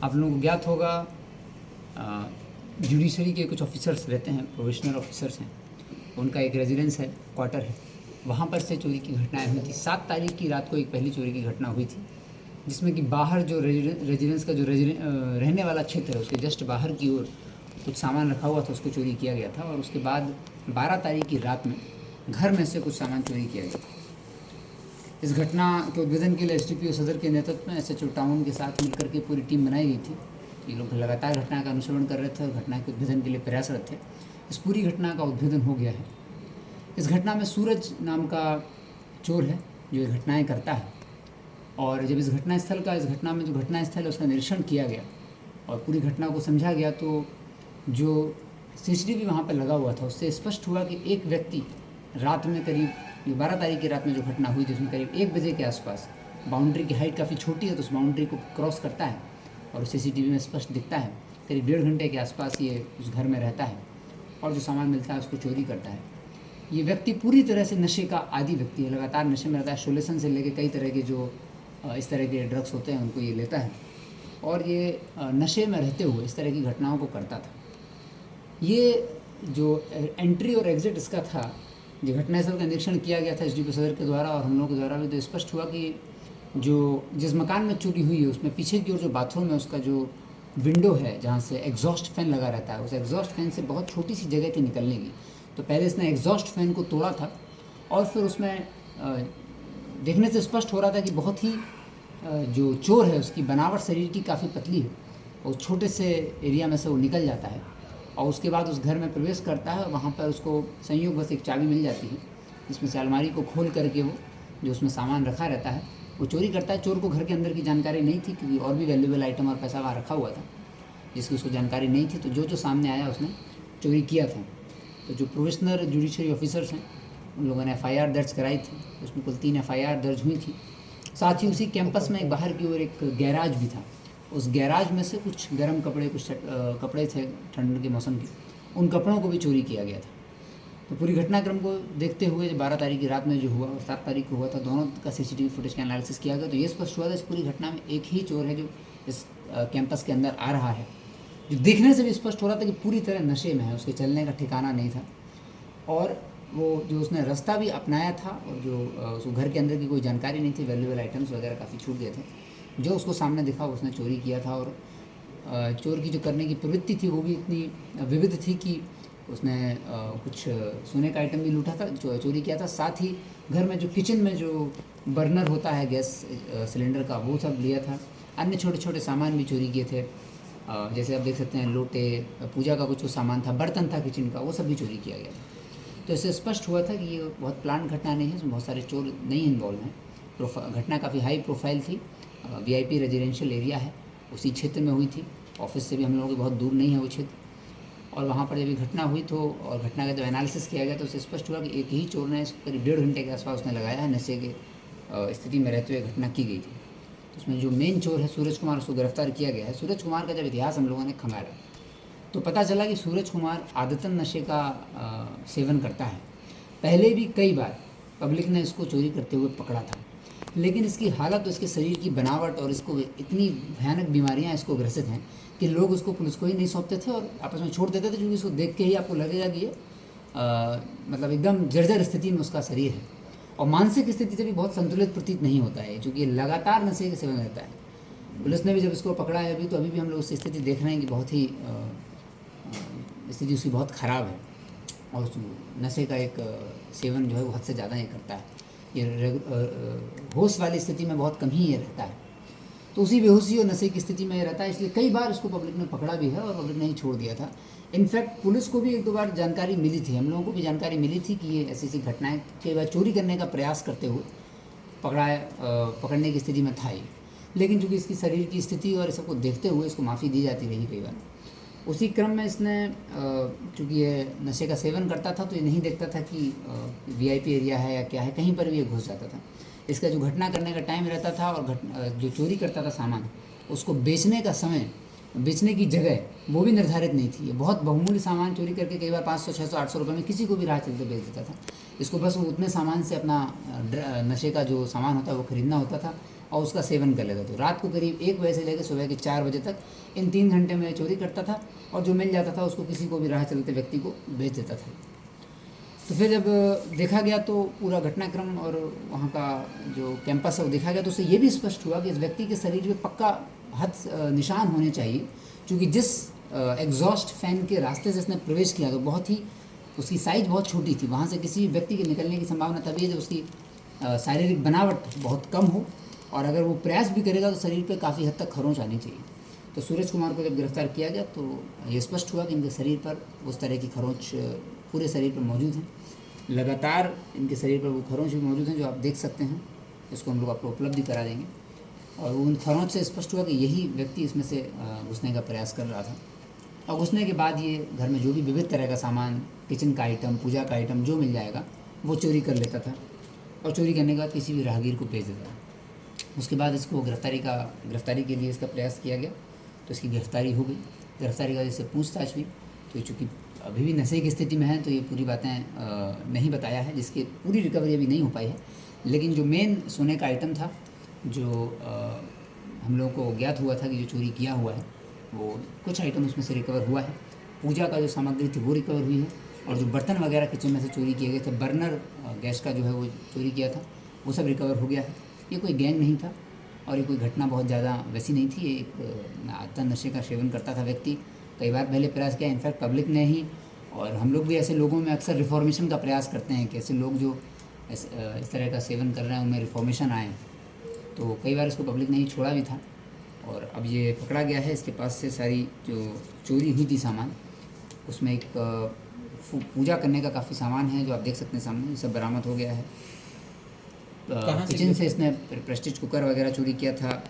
आप लोगों को ज्ञात होगा जुडिशरी के कुछ ऑफिसर्स रहते हैं, प्रोविशनल ऑफिसर्स हैं, उनका एक रेजिडेंस है, क्वार्टर है, वहाँ पर से चोरी की घटनाएं हुई थी। 7 तारीख की रात को एक पहली चोरी की घटना हुई थी, जिसमें कि बाहर जो रेजिडेंस का जो रहने वाला क्षेत्र है, उसके जस्ट बाहर की ओर कुछ सामान रखा हुआ था, उसको चोरी किया गया था। और उसके बाद 12 तारीख की रात में घर में से कुछ सामान चोरी किया गया था। इस घटना के उद्भेदन के लिए एसडीपीओ सदर के नेतृत्व में एसएचओ टाउन के साथ मिलकर के पूरी टीम बनाई गई थी। ये लोग लगातार घटना का अनुश्रवण कर रहे थे और घटना के उद्भेदन के लिए प्रयासरत थे। इस पूरी घटना का उद्भेदन हो गया है। इस घटना में सूरज नाम का चोर है जो ये घटनाएँ करता है। और जब इस घटना में जो घटना स्थल है उसका निरीक्षण किया गया और पूरी घटना को समझा गया, तो जो सीसीटीवी वहाँ पर लगा हुआ था उससे स्पष्ट हुआ कि एक व्यक्ति रात में करीब 12 तारीख की रात में जो घटना हुई थी उसमें करीब 1 बजे के आसपास, बाउंड्री की हाइट काफ़ी छोटी है तो उस बाउंड्री को क्रॉस करता है और सीसीटीवी में स्पष्ट दिखता है। करीब 1.5 घंटे के आसपास ये उस घर में रहता है और जो सामान मिलता है उसको चोरी करता है। ये व्यक्ति पूरी तरह से नशे का आदी व्यक्ति है, लगातार नशे में रहता है। शोलेसन से लेकर कई तरह के जो इस तरह के ड्रग्स होते हैं उनको ये लेता है और ये नशे में रहते हुए इस तरह की घटनाओं को करता था। ये जो एंट्री और एग्ज़िट इसका था, जो घटनास्थल का निरीक्षण किया गया था एसडीपीओ सदर के द्वारा और हम लोगों के द्वारा भी, तो स्पष्ट हुआ कि जो जिस मकान में चोरी हुई है उसमें पीछे की ओर जो बाथरूम है उसका जो विंडो है जहाँ से एग्जॉस्ट फैन लगा रहता है, उस एग्जॉस्ट फैन से बहुत छोटी सी जगह थी निकलने की। तो पहले इसने एग्जॉस्ट फैन को तोड़ा था और फिर उसमें देखने से स्पष्ट हो रहा था कि बहुत ही जो चोर है उसकी बनावट शरीर की काफ़ी पतली है और छोटे से एरिया में से वो निकल जाता है और उसके बाद उस घर में प्रवेश करता है। वहाँ पर उसको संयोगवश एक चाबी मिल जाती है जिसमें से अलमारी को खोल करके वो जो उसमें सामान रखा रहता है वो चोरी करता है। चोर को घर के अंदर की जानकारी नहीं थी क्योंकि और भी वैल्यूएबल आइटम और पैसा वहाँ रखा हुआ था जिसकी उसको जानकारी नहीं थी, तो जो सामने आया उसने चोरी किया था। तो जो प्रोविशनल जुडिशरी ऑफिसर्स हैं उन लोगों ने एफआईआर दर्ज कराई थी, उसमें कुल 3 एफआईआर दर्ज हुई थी। साथ ही उसी कैंपस में एक बाहर की ओर एक गैराज भी था। उस गैराज में से कुछ गर्म कपड़े, कुछ कपड़े थे ठंड के मौसम के, उन कपड़ों को भी चोरी किया गया था। तो पूरी घटनाक्रम को देखते हुए 12 तारीख की रात में जो हुआ और 7 तारीख को हुआ था, दोनों का सीसीटीवी फुटेज का एनालिसिस किया गया तो ये स्पष्ट हुआ था इस पूरी घटना में एक ही चोर है जो इस कैंपस के अंदर आ रहा है, जो देखने से भी स्पष्ट हो रहा था कि पूरी तरह नशे में है, उसके चलने का ठिकाना नहीं था। और वो जो उसने रास्ता भी अपनाया था और जो उसको घर के अंदर की कोई जानकारी नहीं थी, वैल्यूएबल आइटम्स वगैरह काफ़ी छूट गए थे, जो उसको सामने दिखा उसने चोरी किया था। और चोर की जो करने की प्रवृत्ति थी वो भी इतनी विविध थी कि उसने कुछ सोने का आइटम भी लूटा था, चोरी किया था। साथ ही घर में जो किचन में जो बर्नर होता है गैस सिलेंडर का, वो सब लिया था। अन्य छोटे छोटे सामान भी चोरी किए थे, जैसे आप देख सकते हैं लोटे, पूजा का कुछ सामान था, बर्तन था किचन का, वो सब भी चोरी किया गया था। तो इससे स्पष्ट हुआ था कि ये बहुत प्लान घटना नहीं है, इसमें बहुत सारे चोर नहीं इन्वॉल्व हैं। घटना काफ़ी हाई प्रोफाइल थी, वीआईपी रेजिडेंशियल एरिया है, उसी क्षेत्र में हुई थी। ऑफिस से भी हम लोगों के बहुत दूर नहीं है वो क्षेत्र। और वहाँ पर जब घटना हुई तो और घटना का जब एनालिसिस किया गया तो उससे स्पष्ट हुआ कि एक ही चोर ने इसको करीब 1.5 घंटे के आसपास उसने लगाया है। नशे के स्थिति में रहते हुए घटना की गई थी। तो उसमें जो मेन चोर है सूरज कुमार, उसको गिरफ्तार किया गया है। सूरज कुमार का जब इतिहास हम लोगों ने खंगाला तो पता चला कि सूरज कुमार आदतन नशे का सेवन करता है। पहले भी कई बार पब्लिक ने इसको चोरी करते हुए पकड़ा था, लेकिन इसकी हालत और इसके शरीर की बनावट और इसको इतनी भयानक बीमारियां इसको ग्रसित हैं कि लोग उसको पुलिस को ही नहीं सौंपते थे और आपस में छोड़ देते थे, क्योंकि इसको देख के ही आपको लगेगा कि ये मतलब एकदम जर्जर स्थिति में उसका शरीर है और मानसिक स्थिति से भी बहुत संतुलित प्रतीत नहीं होता है, क्योंकि ये लगातार नशे के सेवन रहता है। पुलिस ने भी जब इसको पकड़ा है अभी भी हम लोग उसकी स्थिति देख रहे हैं कि बहुत ही स्थिति उसकी बहुत ख़राब है और नशे का एक सेवन जो है वो हद से ज़्यादा ही करता है। ये होश वाली स्थिति में बहुत कम ही ये रहता है, तो उसी बेहोशी और नशे की स्थिति में ये रहता है। इसलिए कई बार इसको पब्लिक ने पकड़ा भी है और पब्लिक ने ही छोड़ दिया था। इनफैक्ट पुलिस को भी 1-2 बार जानकारी मिली थी, हम लोगों को भी जानकारी मिली थी कि ये ऐसी ऐसी घटनाएँ कई बार चोरी करने का प्रयास करते हुए पकड़ने की स्थिति में था ही, लेकिन चूँकि इसकी शरीर की स्थिति और सबको देखते हुए इसको माफ़ी दी जाती रही कई बार। उसी क्रम में इसने चूँकि ये नशे का सेवन करता था तो ये नहीं देखता था कि वीआईपी एरिया है या क्या है, कहीं पर भी ये घुस जाता था। इसका जो घटना करने का टाइम रहता था और जो चोरी करता था सामान, उसको बेचने का समय, बेचने की जगह वो भी निर्धारित नहीं थी। ये बहुत बहुमूल्य सामान चोरी करके कई बार 500, 600, 800 रुपये में किसी को भी राह चलते बेच देता था। इसको बस वो उतने सामान से अपना नशे का जो सामान होता है वो ख़रीदना होता था और उसका सेवन कर लेता था। तो रात को करीब 1 बजे से लेकर सुबह के 4 बजे तक इन 3 घंटे में चोरी करता था और जो मिल जाता था उसको किसी को भी राह चलते व्यक्ति को बेच देता था। तो फिर जब देखा गया तो पूरा घटनाक्रम और वहाँ का जो कैंपस है वो देखा गया तो उससे ये भी स्पष्ट हुआ कि इस व्यक्ति के शरीर में पक्का निशान होने चाहिए, क्योंकि जिस एग्जॉस्ट फैन के रास्ते से इसने प्रवेश किया तो बहुत ही उसकी साइज़ बहुत छोटी थी। वहाँ से किसी व्यक्ति के निकलने की संभावना तभी है जब उसकी शारीरिक बनावट बहुत कम हो और अगर वो प्रयास भी करेगा तो शरीर पे काफ़ी हद तक खरोंच आनी चाहिए। तो सूरज कुमार को जब गिरफ्तार किया गया तो ये स्पष्ट हुआ कि इनके शरीर पर उस तरह की खरोंच पूरे शरीर पर मौजूद हैं। लगातार इनके शरीर पर वो खरोंच भी मौजूद हैं जो आप देख सकते हैं। इसको हम लोग आपको उपलब्ध करा देंगे। और उन खरोंच से स्पष्ट हुआ कि यही व्यक्ति इसमें से घुसने का प्रयास कर रहा था। और घुसने के बाद ये घर में जो भी विविध तरह का सामान, किचन का आइटम, पूजा का आइटम जो मिल जाएगा वो चोरी कर लेता था और चोरी करने के बाद किसी भी राहगीर को भेज देता था। उसके बाद इसको गिरफ्तारी के लिए इसका प्रयास किया गया तो इसकी गिरफ्तारी हो गई। गिरफ्तारी का जैसे पूछताछ हुई तो चूँकि अभी भी नशे की स्थिति में है तो ये पूरी बातें नहीं बताया है, जिसकी पूरी रिकवरी अभी नहीं हो पाई है। लेकिन जो मेन सोने का आइटम था जो हम लोगों को ज्ञात हुआ था कि जो चोरी किया हुआ है वो कुछ आइटम उसमें से रिकवर हुआ है। पूजा का जो सामग्री थी वो रिकवर हुई है और जो बर्तन वगैरह किचन में से चोरी किए गए थे, बर्नर गैस का जो है वो चोरी किया था वो सब रिकवर हो गया है। ये कोई गैंग नहीं था और ये कोई घटना बहुत ज़्यादा वैसी नहीं थी। ये एक आता नशे का सेवन करता था व्यक्ति, कई बार पहले प्रयास किया, इनफैक्ट पब्लिक ने ही। और हम लोग भी ऐसे लोगों में अक्सर रिफॉर्मेशन का प्रयास करते हैं कि ऐसे लोग जो इस तरह का सेवन कर रहे हैं उनमें रिफॉर्मेशन आए। तो कई बार इसको पब्लिक ने ही छोड़ा भी था और अब ये पकड़ा गया है। इसके पास से सारी जो चोरी हुई थी सामान, उसमें एक पूजा करने का काफ़ी सामान है जो आप देख सकते हैं सामने, ये सब बरामद हो गया है। किचन से इसने प्रेस्टीज कुकर वगैरह चोरी किया था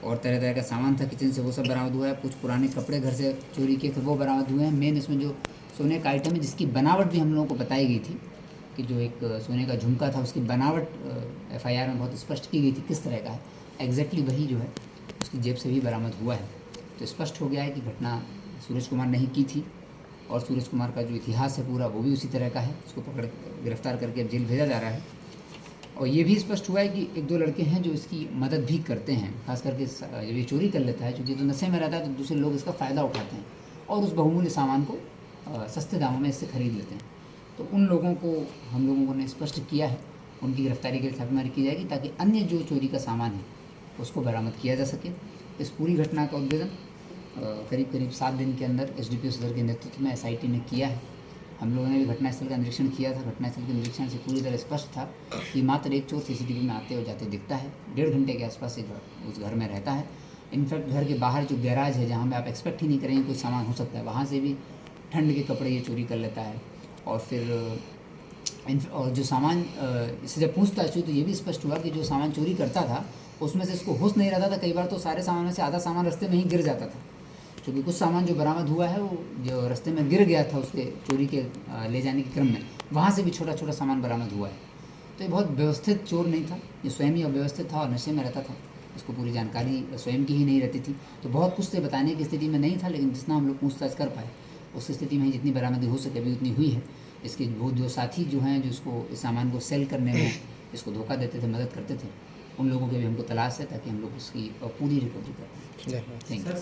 और तरह तरह का सामान था किचन से, वो सब बरामद हुआ है। कुछ पुराने कपड़े घर से चोरी किए थे वो बरामद हुए हैं। मेन इसमें जो सोने का आइटम है जिसकी बनावट भी हम लोगों को बताई गई थी कि जो एक सोने का झुमका था उसकी बनावट FIR में बहुत स्पष्ट की गई थी किस तरह का है, एग्जैक्टली वही जो है उसकी जेब से भी बरामद हुआ है। तो स्पष्ट हो गया है कि घटना सूरज कुमार ने ही की थी और सूरज कुमार का जो इतिहास है पूरा वो भी उसी तरह का है। उसको पकड़ गिरफ्तार करके अब जेल भेजा जा रहा है। और ये भी स्पष्ट हुआ है कि 1-2 लड़के हैं जो इसकी मदद भी करते हैं, खास करके जब ये चोरी कर लेता है, चूँकि तो नशे में रहता है तो दूसरे लोग इसका फ़ायदा उठाते हैं और उस बहुमूल्य सामान को सस्ते दामों में इससे ख़रीद लेते हैं। तो उन लोगों को हम लोगों ने स्पष्ट किया है, उनकी गिरफ्तारी के लिए छापेमारी की जाएगी ताकि अन्य जो चोरी का सामान है उसको बरामद किया जा सके। इस पूरी घटना का उद्भेदन करीब 7 दिन के अंदर SDPO सदर के नेतृत्व में SIT ने किया है। हम लोगों ने भी घटनास्थल का निरीक्षण किया था। घटनास्थल के निरीक्षण से पूरी तरह स्पष्ट था कि मात्र एक चोर CCTV में आते और जाते दिखता है। 1.5 घंटे के आसपास उस घर में रहता है। इनफैक्ट घर के बाहर जो गैराज है जहाँ पे आप एक्सपेक्ट ही नहीं करेंगे कोई सामान हो सकता है, वहाँ से भी ठंड के कपड़े ये चोरी कर लेता है। और फिर और जो सामान इससे जब पूछताछ हुई तो ये भी स्पष्ट हुआ कि जो सामान चोरी करता था उसमें से इसको होश नहीं रहता था। कई बार तो सारे सामान में से आधा सामान रास्ते में ही गिर जाता था, क्योंकि कुछ सामान जो बरामद हुआ है वो जो रास्ते में गिर गया था उसके चोरी के ले जाने के क्रम में, वहाँ से भी छोटा छोटा सामान बरामद हुआ है। तो ये बहुत व्यवस्थित चोर नहीं था, ये स्वयं ही अव्यवस्थित था और नशे में रहता था। इसको पूरी जानकारी स्वयं की ही नहीं रहती थी, तो बहुत कुछ से बताने की स्थिति में नहीं था। लेकिन जितना हम लोग पूछताछ कर पाए उस स्थिति में ही जितनी बरामदी हो सके अभी उतनी हुई है। इसके वो जो साथी जो हैं जो इसको इस सामान को सेल करने में इसको धोखा देते थे, मदद करते थे, उन लोगों की भी हमको तलाश है ताकि हम लोग उसकी पूरी रिकवरी कर पाएँ। Thank you.